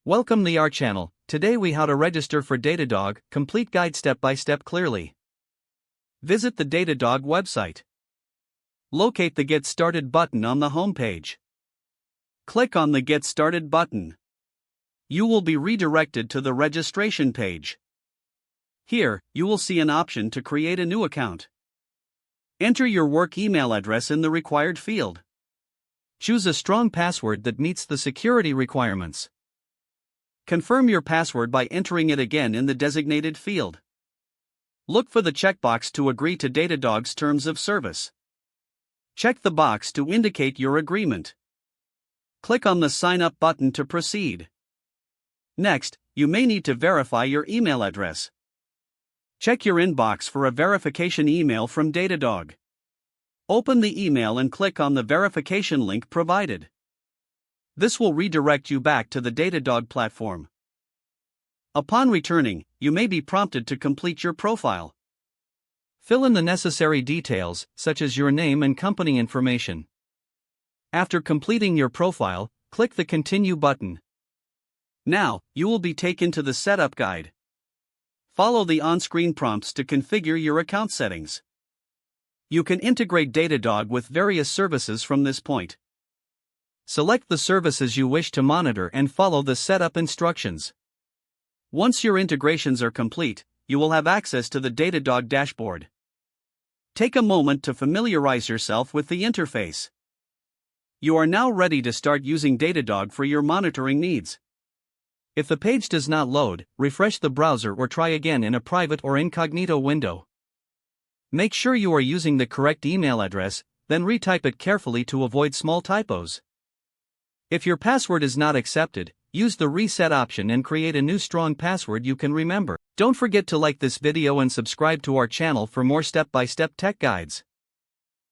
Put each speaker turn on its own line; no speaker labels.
Welcome to our channel. Today we how to register for DataDog, complete guide step by step clearly. Visit the DataDog website. Locate the Get Started button on the home page. Click on the Get Started button. You will be redirected to the registration page. Here, you will see an option to create a new account. Enter your work email address in the required field. Choose a strong password that meets the security requirements. Confirm your password by entering it again in the designated field. Look for the checkbox to agree to DataDog's terms of service. Check the box to indicate your agreement. Click on the Sign Up button to proceed. Next, you may need to verify your email address. Check your inbox for a verification email from DataDog. Open the email and click on the verification link provided. This will redirect you back to the DataDog platform. Upon returning, you may be prompted to complete your profile. Fill in the necessary details, such as your name and company information. After completing your profile, click the Continue button. Now, you will be taken to the Setup Guide. Follow the on-screen prompts to configure your account settings. You can integrate DataDog with various services from this point. Select the services you wish to monitor and follow the setup instructions. Once your integrations are complete, you will have access to the DataDog dashboard. Take a moment to familiarize yourself with the interface. You are now ready to start using DataDog for your monitoring needs. If the page does not load, refresh the browser or try again in a private or incognito window. Make sure you are using the correct email address, then retype it carefully to avoid small typos. If your password is not accepted, use the reset option and create a new strong password you can remember. Don't forget to like this video and subscribe to our channel for more step-by-step tech guides.